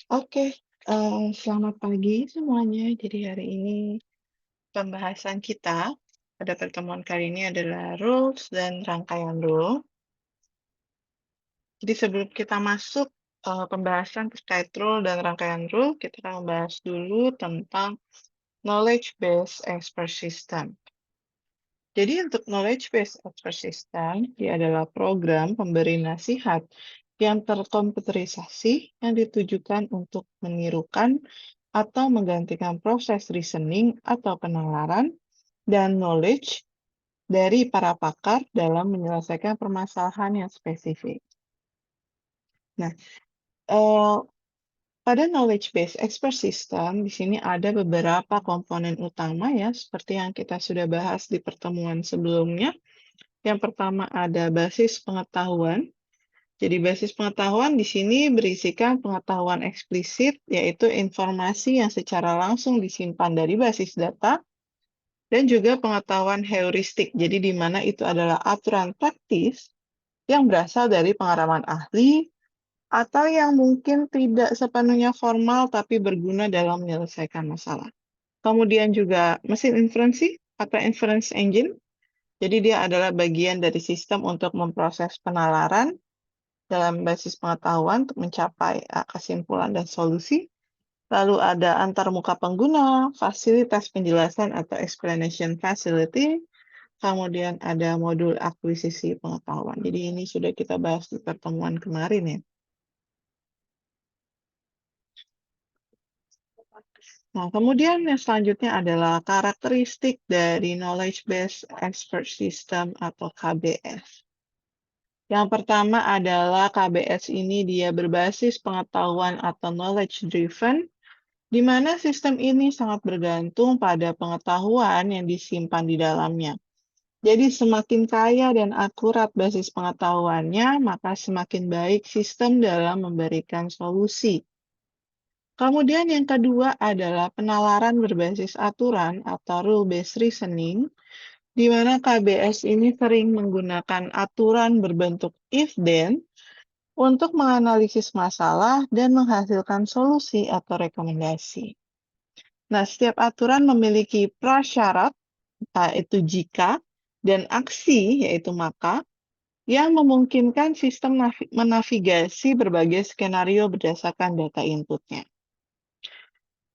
Oke, selamat pagi semuanya. Jadi hari ini pembahasan kita pada pertemuan kali ini adalah rules dan rangkaian rule. Jadi sebelum kita masuk pembahasan terkait rule dan rangkaian rule, kita akan membahas dulu tentang knowledge based expert system. Jadi untuk knowledge based expert system, dia adalah program pemberi nasihat yang terkomputerisasi yang ditujukan untuk menirukan atau menggantikan proses reasoning atau penalaran dan knowledge dari para pakar dalam menyelesaikan permasalahan yang spesifik. Nah, eh, pada knowledge based expert system di sini ada beberapa komponen utama ya, seperti yang kita sudah bahas di pertemuan sebelumnya. Yang pertama ada basis pengetahuan. Jadi basis pengetahuan di sini berisikan pengetahuan eksplisit, yaitu informasi yang secara langsung disimpan dari basis data, dan juga pengetahuan heuristik, jadi di mana itu adalah aturan praktis yang berasal dari pengalaman ahli, atau yang mungkin tidak sepenuhnya formal tapi berguna dalam menyelesaikan masalah. Kemudian juga mesin inferensi atau inference engine, jadi dia adalah bagian dari sistem untuk memproses penalaran dalam basis pengetahuan untuk mencapai kesimpulan dan solusi. Lalu ada antarmuka pengguna, fasilitas penjelasan atau explanation facility, kemudian ada modul akuisisi pengetahuan. Jadi ini sudah kita bahas di pertemuan kemarin ya. Nah, kemudian yang selanjutnya adalah karakteristik dari Knowledge Based Expert System atau KBS. Yang pertama adalah KBS ini dia berbasis pengetahuan atau knowledge driven, di mana sistem ini sangat bergantung pada pengetahuan yang disimpan di dalamnya. Jadi semakin kaya dan akurat basis pengetahuannya, maka semakin baik sistem dalam memberikan solusi. Kemudian yang kedua adalah penalaran berbasis aturan atau rule-based reasoning, di mana KBS ini sering menggunakan aturan berbentuk if-then untuk menganalisis masalah dan menghasilkan solusi atau rekomendasi. Nah, setiap aturan memiliki prasyarat, yaitu jika, dan aksi, yaitu maka, yang memungkinkan sistem menavigasi berbagai skenario berdasarkan data inputnya.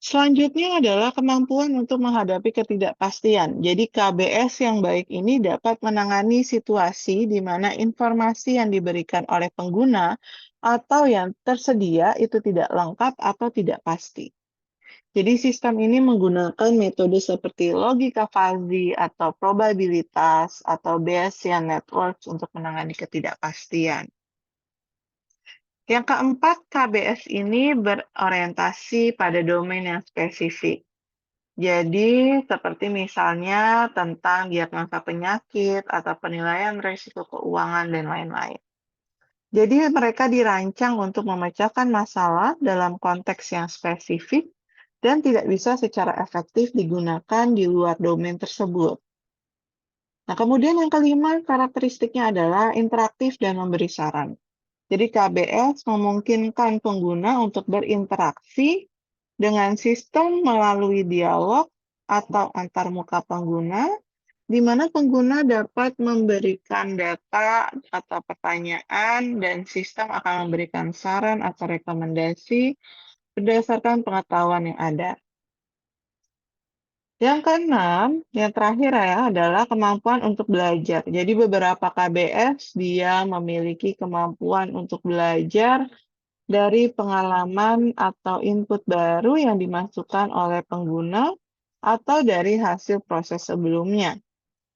Selanjutnya adalah kemampuan untuk menghadapi ketidakpastian. Jadi KBS yang baik ini dapat menangani situasi di mana informasi yang diberikan oleh pengguna atau yang tersedia itu tidak lengkap atau tidak pasti. Jadi sistem ini menggunakan metode seperti logika fuzzy atau probabilitas atau Bayesian networks untuk menangani ketidakpastian. Yang keempat, KBS ini berorientasi pada domain yang spesifik. Jadi, seperti misalnya tentang diagnosa penyakit atau penilaian risiko keuangan dan lain-lain. Jadi, mereka dirancang untuk memecahkan masalah dalam konteks yang spesifik dan tidak bisa secara efektif digunakan di luar domain tersebut. Nah, kemudian yang kelima, karakteristiknya adalah interaktif dan memberi saran. Jadi KBS memungkinkan pengguna untuk berinteraksi dengan sistem melalui dialog atau antarmuka pengguna, di mana pengguna dapat memberikan data atau pertanyaan dan sistem akan memberikan saran atau rekomendasi berdasarkan pengetahuan yang ada. Yang keenam, yang terakhir ya, adalah kemampuan untuk belajar. Jadi beberapa KBS dia memiliki kemampuan untuk belajar dari pengalaman atau input baru yang dimasukkan oleh pengguna atau dari hasil proses sebelumnya.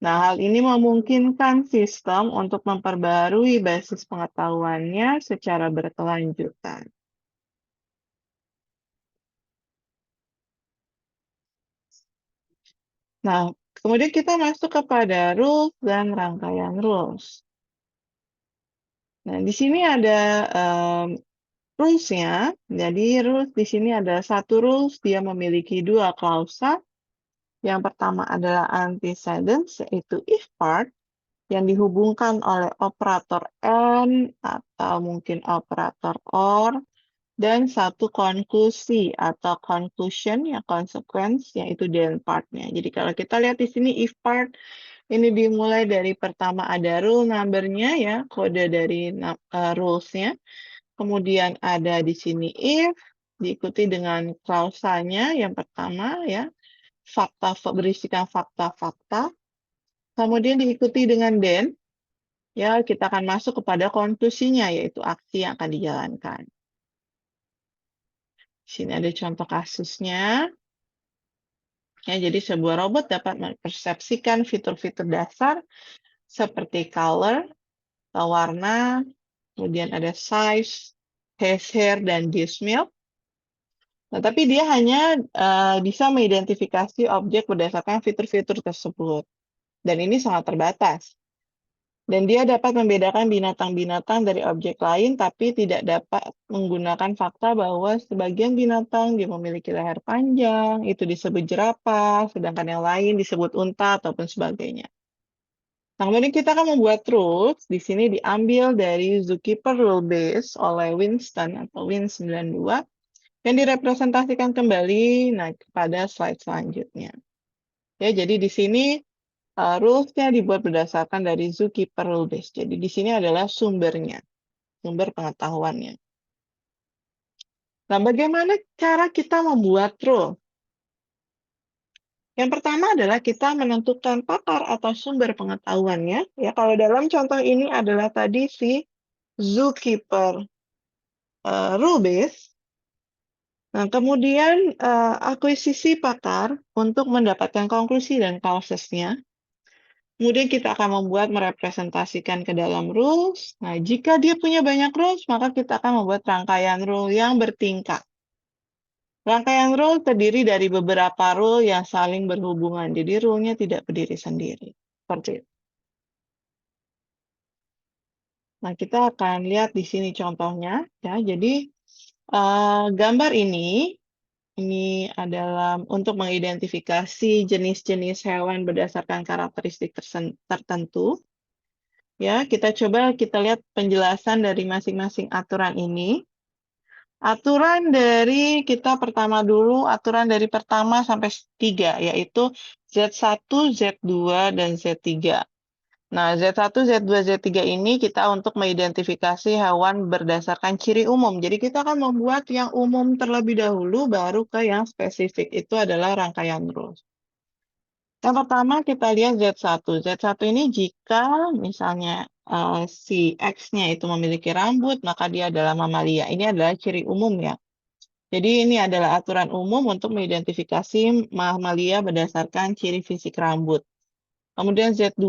Nah, hal ini memungkinkan sistem untuk memperbarui basis pengetahuannya secara berkelanjutan. Nah, kemudian kita masuk kepada rules dan rangkaian rules. Nah, di sini ada rules-nya. Jadi, rules di sini ada satu rules, dia memiliki dua klausa. Yang pertama adalah antecedents, yaitu if part, yang dihubungkan oleh operator and atau mungkin operator or. dan satu konklusi atau conclusion ya consequence yaitu then part-nya. Jadi kalau kita lihat di sini if part ini dimulai dari pertama ada rule number-nya ya, kode dari rules-nya. Kemudian ada di sini if diikuti dengan klausanya yang pertama ya, berisikan fakta-fakta. Kemudian diikuti dengan then ya kita akan masuk kepada konklusinya yaitu aksi yang akan dijalankan. Di sini ada contoh kasusnya. Ya, jadi sebuah robot dapat mempersepsikan fitur-fitur dasar seperti color, warna, kemudian ada size, hair, dan dismil. Nah, tapi dia hanya bisa mengidentifikasi objek berdasarkan fitur-fitur tersebut. Dan ini sangat terbatas. Dan dia dapat membedakan binatang-binatang dari objek lain, tapi tidak dapat menggunakan fakta bahwa sebagian binatang dia memiliki leher panjang, itu disebut jerapah, sedangkan yang lain disebut unta ataupun sebagainya. Nah, kemudian kita akan membuat rules. Di sini diambil dari Zookeeper Rule Base oleh Winston atau Win92 yang direpresentasikan kembali pada slide selanjutnya. Ya, jadi di sini rules-nya dibuat berdasarkan dari Zookeeper Rule Base. Jadi di sini adalah sumbernya, sumber pengetahuannya. Nah, bagaimana cara kita membuat rule? Yang pertama adalah kita menentukan pakar atau sumber pengetahuannya. Ya, kalau dalam contoh ini adalah tadi si Zookeeper Rule Base. Nah, kemudian akuisisi pakar untuk mendapatkan konklusi dan causesnya. Kemudian kita akan merepresentasikan ke dalam rules. Nah, jika dia punya banyak rules, maka kita akan membuat rangkaian rule yang bertingkat. Rangkaian rule terdiri dari beberapa rule yang saling berhubungan. Jadi rule-nya tidak berdiri sendiri. Seperti itu. Nah, kita akan lihat di sini contohnya. Ya, jadi gambar ini adalah untuk mengidentifikasi jenis-jenis hewan berdasarkan karakteristik tertentu. Ya, kita lihat penjelasan dari masing-masing aturan ini. Aturan dari kita pertama dulu, aturan dari pertama sampai 3, yaitu Z1, Z2, dan Z3. Nah, Z1, Z2, Z3 ini kita untuk mengidentifikasi hewan berdasarkan ciri umum. Jadi kita akan membuat yang umum terlebih dahulu, baru ke yang spesifik. Itu adalah rangkaian rules. Yang pertama kita lihat Z1. Z1 ini jika misalnya si X-nya itu memiliki rambut, maka dia adalah mamalia. Ini adalah ciri umum ya. Jadi ini adalah aturan umum untuk mengidentifikasi mamalia berdasarkan ciri fisik rambut. Kemudian Z2,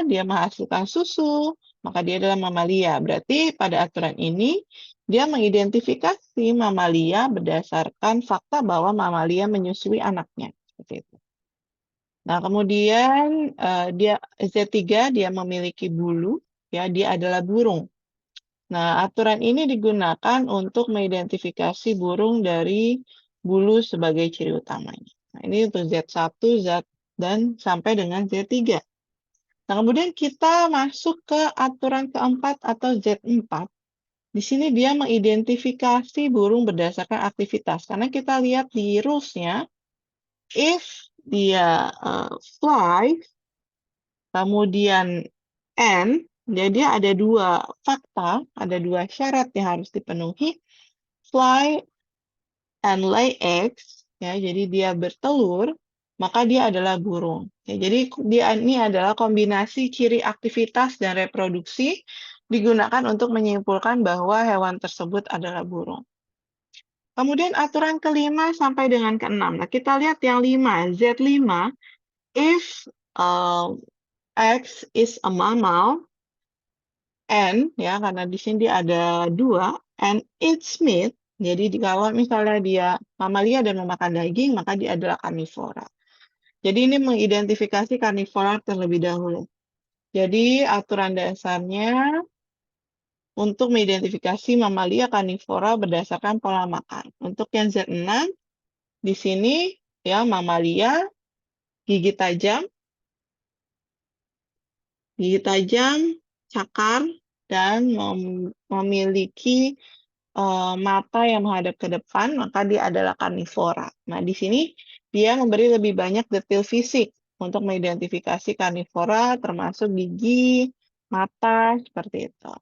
dia menghasilkan susu, maka dia adalah mamalia. Berarti pada aturan ini, dia mengidentifikasi mamalia berdasarkan fakta bahwa mamalia menyusui anaknya. Seperti itu. Nah, kemudian Z3 dia memiliki bulu, ya dia adalah burung. Nah, aturan ini digunakan untuk mengidentifikasi burung dari bulu sebagai ciri utamanya. Nah, ini untuk Z1, dan sampai dengan Z3. Nah, kemudian kita masuk ke aturan keempat atau Z4. Di sini dia mengidentifikasi burung berdasarkan aktivitas. Karena kita lihat di rules-nya, if dia fly, kemudian and, jadi ada dua fakta, ada dua syarat yang harus dipenuhi. Fly and lay eggs, ya, jadi dia bertelur, maka dia adalah burung. Ya, jadi ini adalah kombinasi ciri aktivitas dan reproduksi digunakan untuk menyimpulkan bahwa hewan tersebut adalah burung. Kemudian aturan kelima sampai dengan keenam. Nah, kita lihat yang 5, Z5, if X is a mammal, and, ya, karena di sini dia ada 2, and eats meat, jadi kalau misalnya dia mamalia dan memakan daging, maka dia adalah karnivora. Jadi ini mengidentifikasi karnivora terlebih dahulu. Jadi aturan dasarnya untuk mengidentifikasi mamalia karnivora berdasarkan pola makan. Untuk yang Z6, di sini ya mamalia, gigi tajam, cakar, dan memiliki mata yang menghadap ke depan, maka dia adalah karnivora. Nah, di sini dia memberi lebih banyak detail fisik untuk mengidentifikasi karnivora, termasuk gigi, mata, seperti itu.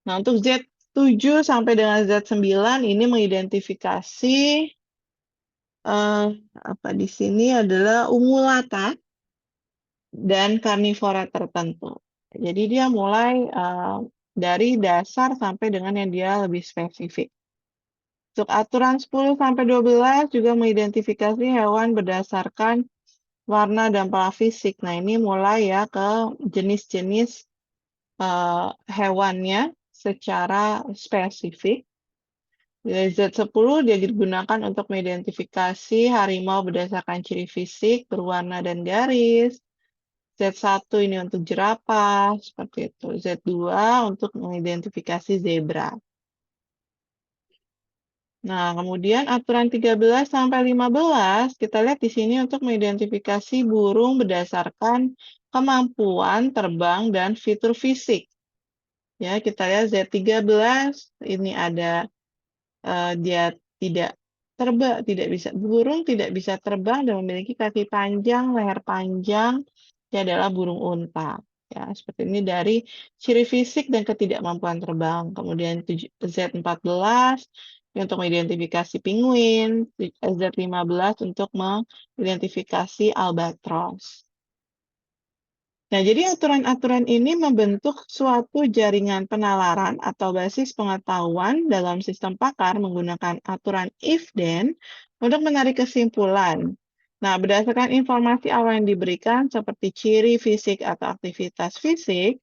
Nah, untuk Z7 sampai dengan Z9 ini mengidentifikasi apa di sini adalah ungulata dan karnivora tertentu. Jadi dia mulai dari dasar sampai dengan yang dia lebih spesifik. Untuk aturan 10 sampai 12 juga mengidentifikasi hewan berdasarkan warna dan pola fisik. Nah, ini mulai ya ke jenis-jenis hewannya secara spesifik. Z10 dia digunakan untuk mengidentifikasi harimau berdasarkan ciri fisik, berwarna dan garis. Z1 ini untuk jerapah, seperti itu. Z2 untuk mengidentifikasi zebra. Nah, kemudian aturan 13 sampai 15 kita lihat di sini untuk mengidentifikasi burung berdasarkan kemampuan terbang dan fitur fisik. Ya, kita lihat Z13 ini ada dia tidak bisa burung tidak bisa terbang dan memiliki kaki panjang, leher panjang. Dia adalah burung unta. Ya, seperti ini dari ciri fisik dan ketidakmampuan terbang. Kemudian Z14 untuk mengidentifikasi penguin, Z15 untuk mengidentifikasi albatros. Nah, jadi aturan-aturan ini membentuk suatu jaringan penalaran atau basis pengetahuan dalam sistem pakar menggunakan aturan if-then untuk menarik kesimpulan. Nah, berdasarkan informasi awal yang diberikan seperti ciri fisik atau aktivitas fisik,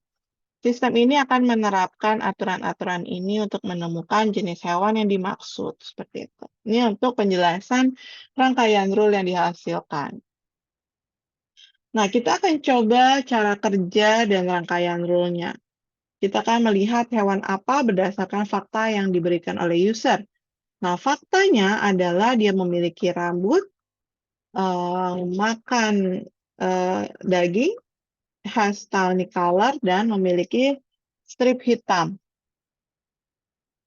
sistem ini akan menerapkan aturan-aturan ini untuk menemukan jenis hewan yang dimaksud. Seperti itu. Ini untuk penjelasan rangkaian rule yang dihasilkan. Nah, kita akan coba cara kerja dan rangkaian rule-nya. Kita akan melihat hewan apa berdasarkan fakta yang diberikan oleh user. Nah, faktanya adalah dia memiliki rambut, makan daging, has tawny color, dan memiliki strip hitam.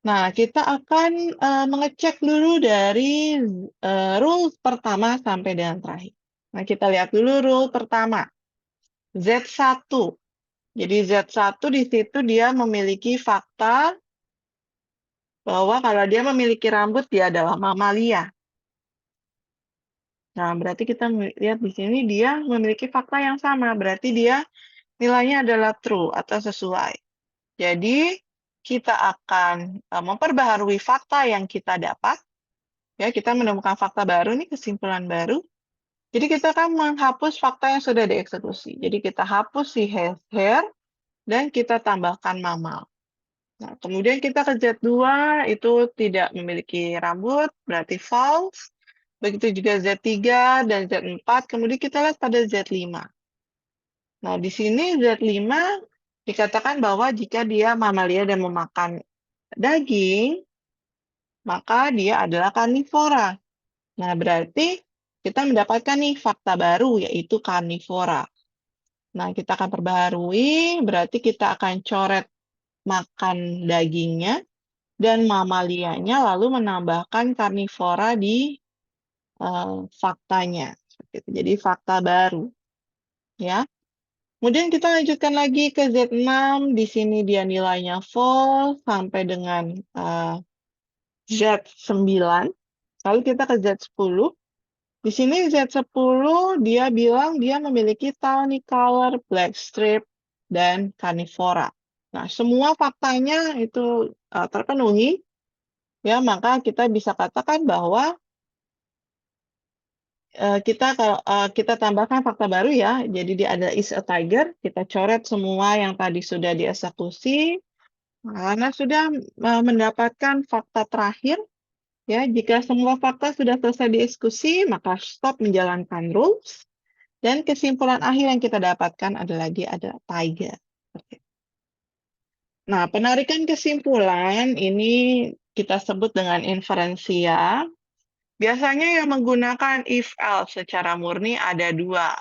Nah, kita akan mengecek dulu dari rule pertama sampai dengan terakhir. Nah, kita lihat dulu rule pertama. Z1. Jadi Z1 di situ dia memiliki fakta bahwa kalau dia memiliki rambut, dia adalah mamalia. Nah, berarti kita lihat di sini dia memiliki fakta yang sama. Berarti dia nilainya adalah true atau sesuai. Jadi, kita akan memperbaharui fakta yang kita dapat. Ya, kita menemukan fakta baru nih, kesimpulan baru. Jadi, kita akan menghapus fakta yang sudah dieksekusi. Jadi, kita hapus si hair dan kita tambahkan mamal. Nah, kemudian kita ke Z2, itu tidak memiliki rambut, berarti false. Begitu juga Z3 dan Z4, kemudian kita lihat pada Z5. Nah, di sini Z5 dikatakan bahwa jika dia mamalia dan memakan daging, maka dia adalah karnivora. Nah, berarti kita mendapatkan nih fakta baru, yaitu karnivora. Nah, kita akan perbaharui, berarti kita akan coret makan dagingnya, dan mamalianya, lalu menambahkan karnivora di faktanya. Jadi fakta baru. Ya. Kemudian kita lanjutkan lagi ke Z6. Di sini dia nilainya false sampai dengan Z9. Lalu kita ke Z10. Di sini Z10 dia bilang dia memiliki tawny color, black strip, dan karnivora. Nah, semua faktanya itu terpenuhi. Ya, maka kita bisa katakan bahwa kita tambahkan fakta baru ya. Jadi dia ada is a tiger. Kita coret semua yang tadi sudah dieksekusi. Karena sudah mendapatkan fakta terakhir, ya, jika semua fakta sudah selesai dieksekusi, maka stop menjalankan rules. Dan kesimpulan akhir yang kita dapatkan adalah dia adalah tiger. Nah, penarikan kesimpulan ini kita sebut dengan inferensia. Biasanya yang menggunakan if-else secara murni ada dua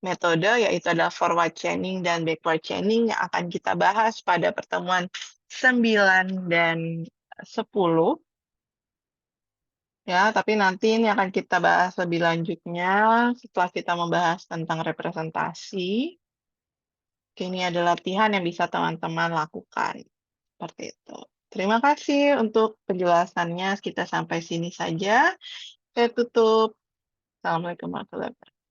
metode, yaitu adalah forward chaining dan backward chaining yang akan kita bahas pada pertemuan 9 dan 10 ya, tapi nanti ini akan kita bahas lebih lanjutnya setelah kita membahas tentang representasi. Ini adalah latihan yang bisa teman-teman lakukan, seperti itu. Terima kasih untuk penjelasannya, kita sampai sini saja. Saya tutup. Assalamualaikum warahmatullahi wabarakatuh.